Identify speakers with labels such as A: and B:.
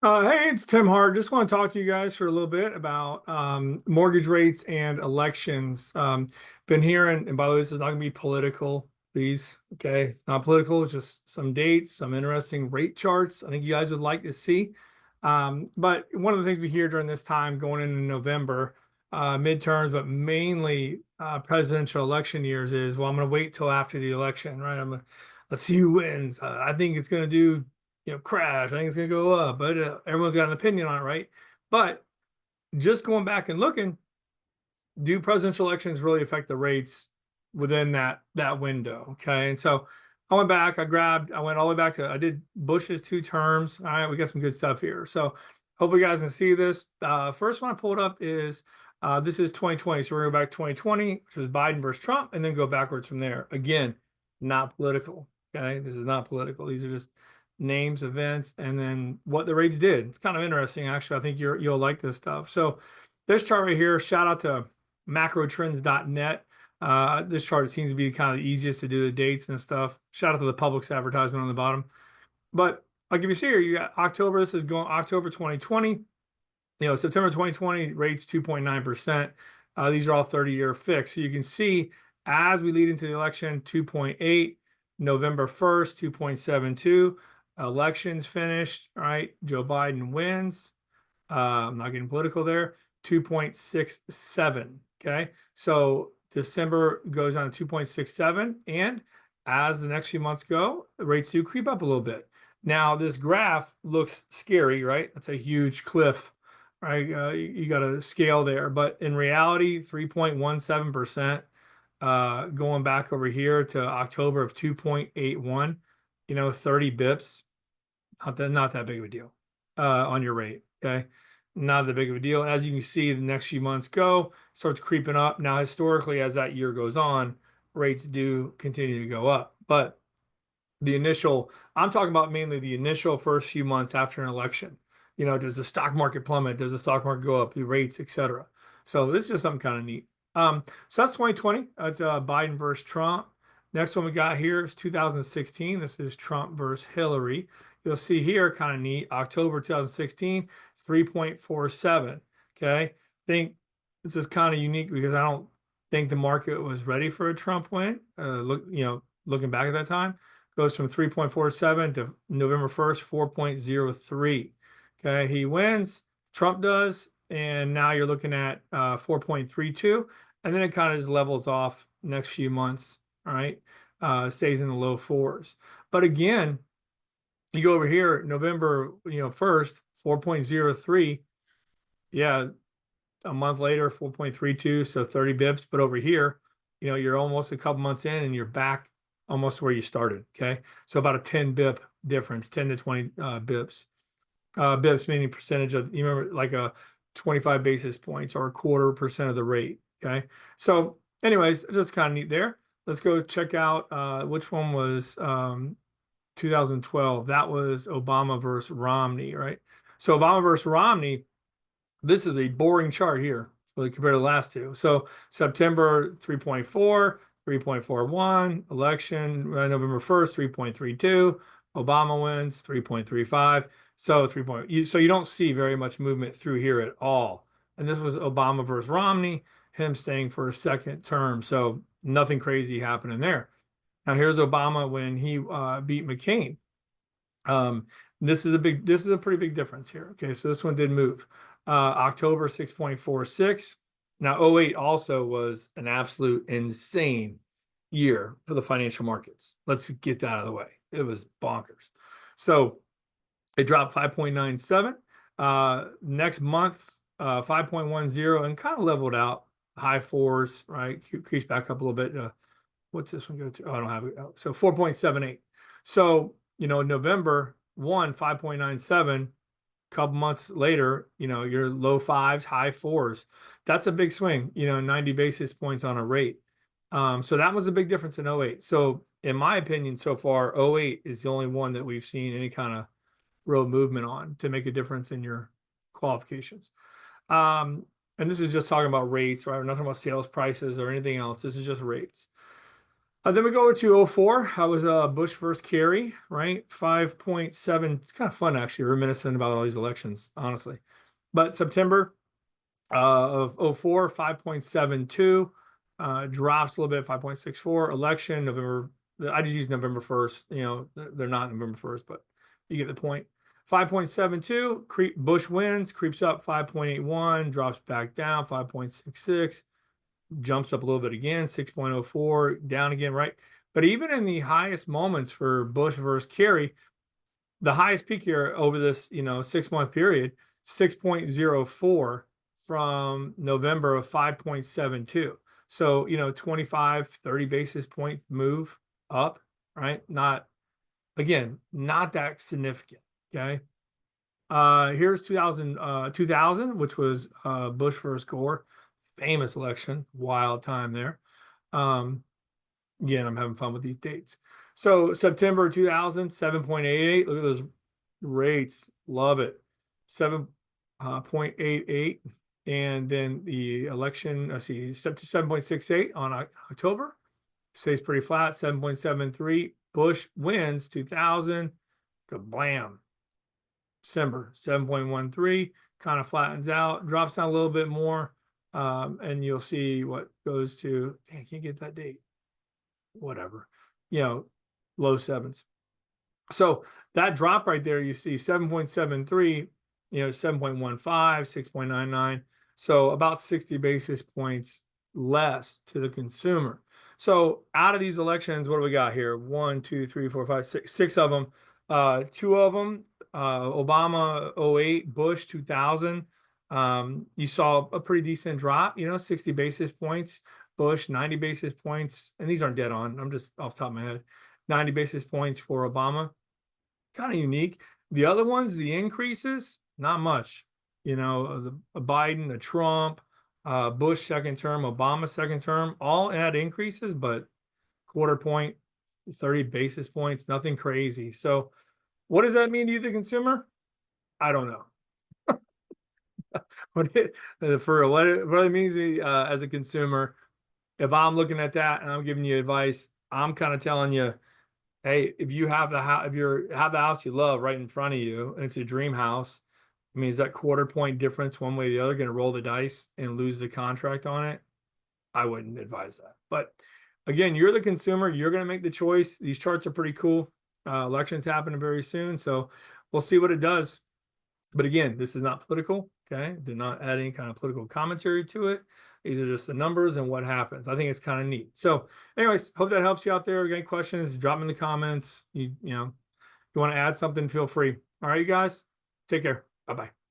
A: Hey, it's Tim Hart. Just want to talk to you guys for a little bit about mortgage rates and elections. Been hearing, and by the way, this is not going to be political, please. Okay, it's not political. It's just some dates, some interesting rate charts. I think you guys would like to see. But one of the things we hear during this time, going into November, midterms, but mainly presidential election years, is well, I'm going to wait till after the election, right? Let's see who wins. I think it's going to do crash. I think it's going to go up, but everyone's got an opinion on it, right? But just going back and looking, do presidential elections really affect the rates within that window? Okay, and so I went back, I went all the way back to I did Bush's 2 terms. All right, we got some good stuff here. So hopefully you guys can see this. First one I pulled up is this is 2020. So we're going to go back to 2020, which was Biden versus Trump, and then go backwards from there. Again, not political. Okay, this is not political. These are just names, events, and then what the rates did. It's kind of interesting, actually. I think you'll like this stuff. So this chart right here, shout out to macrotrends.net. This chart seems to be kind of the easiest to do the dates and stuff. Shout out to the Publix advertisement on the bottom. But I'll give you see here, you got October. This is going October 2020. September 2020 rates 2.9%. These are all 30-year fixed. So you can see as we lead into the election, 2.8, November 1st, 2.72. Elections finished, right? Joe Biden wins. I'm not getting political there. 2.67. Okay. So December goes on 2.67. And as the next few months go, the rates do creep up a little bit. Now, this graph looks scary, right? That's a huge cliff, right? You got a scale there. But in reality, 3.17%. Going back over here to October of 2.81, 30 bips. Not that big of a deal on your rate. Okay. Not that big of a deal. As you can see, the next few months starts creeping up. Now, historically, as that year goes on, rates do continue to go up. But I'm talking about mainly the initial first few months after an election. Does the stock market plummet? Does the stock market go up? The rates, etc. So this is just something kind of neat. So that's 2020. That's Biden versus Trump. Next one we got here is 2016. This is Trump versus Hillary. You'll see here, kind of neat, October 2016, 3.47. Okay. I think this is kind of unique because I don't think the market was ready for a Trump win. Looking back at that time, goes from 3.47 to November 1st, 4.03. Okay. He wins, Trump does, and now you're looking at 4.32. And then it kind of just levels off next few months. All right. Stays in the low fours. But again, you go over here, November, 1st, 4.03. Yeah, a month later, 4.32, so 30 bips. But over here, you're almost a couple months in and you're back almost where you started. Okay, so about a 10 bip difference, 10 to 20 bips. Bips meaning percentage of, you remember, like a 25 basis points or 1/4% of the rate. Okay, so anyways, just kind of neat there. Let's go check out which one was 2012. That was Obama versus Romney, right? So Obama versus Romney, this is a boring chart here compared to the last two. So September 3.4, 3.41, election November 1st, 3.32. Obama wins 3.35. So so you don't see very much movement through here at all. And this was Obama versus Romney, him staying for a second term. So nothing crazy happening there. Now here's Obama when he beat McCain. This is a pretty big difference here. Okay, so this one did move. October 6.46. Now 08 also was an absolute insane year for the financial markets. Let's get that out of the way. It was bonkers. So it dropped 5.97. Next month, 5.10 and kind of leveled out, high fours, right? Creased back up a little bit. What's this one go to? Oh, I don't have it. So 4.78. So, November 1, 5.97. Couple months later, you're low fives, high fours. That's a big swing, 90 basis points on a rate. So that was a big difference in 08. So in my opinion, so far, 08 is the only one that we've seen any kind of real movement on to make a difference in your qualifications. And this is just talking about rates, right? We're not talking about sales prices or anything else. This is just rates. Then we go over to 04. I was Bush versus Kerry, right? 5.7. It's kind of fun, actually, reminiscent about all these elections, honestly. But September of 04, 5.72, drops a little bit, 5.64. Election, November. I just use November 1st. You know, they're not November 1st, but you get the point. 5.72, Bush wins, creeps up 5.81, drops back down 5.66, jumps up a little bit again, 6.04, down again, right? But even in the highest moments for Bush versus Kerry, the highest peak here over this, 6-month period, 6.04 from November of 5.72. So, 25, 30 basis point move up, right? Not, again, not that significant. Okay. Here's 2000, which was Bush versus Gore. Famous election, wild time there. Again, I'm having fun with these dates. So September 2000, 7.88. Look at those rates. Love it. 7.88. And then the election, let's see, 7.68 on October. Stays pretty flat, 7.73. Bush wins 2000. Kablam. December, 7.13. Kind of flattens out, drops down a little bit more. And you'll see what goes to, dang, I can't get that date. Whatever, low sevens. So that drop right there, you see 7.73, 7.15, 6.99. So about 60 basis points less to the consumer. So out of these elections, what do we got here? 1, 2, 3, 4, 5, 6 of them. 2 of them, Obama 08, Bush 2000. You saw a pretty decent drop, 60 basis points. Bush 90 basis points, and these aren't dead on. I'm just off the top of my head. 90 basis points for Obama. Kind of unique. The other ones, the increases, not much. A Biden, a Trump, Bush second term, Obama second term, all had increases, but quarter point, 30 basis points, nothing crazy. So what does that mean to you, the consumer? I don't know. What it means as a consumer, if I'm looking at that and I'm giving you advice, I'm kind of telling you, hey, if you have the house, have the house you love right in front of you, and it's a dream house, I mean, is that quarter point difference one way or the other going to roll the dice and lose the contract on it? I wouldn't advise that. But again, you're the consumer. You're going to make the choice. These charts are pretty cool. Elections happening very soon, so we'll see what it does. But again, this is not political. Okay, did not add any kind of political commentary to it. These are just the numbers and what happens. I think it's kind of neat. So, anyways, hope that helps you out there. Any questions? Drop them in the comments. You want to add something? Feel free. All right, you guys, take care. Bye bye.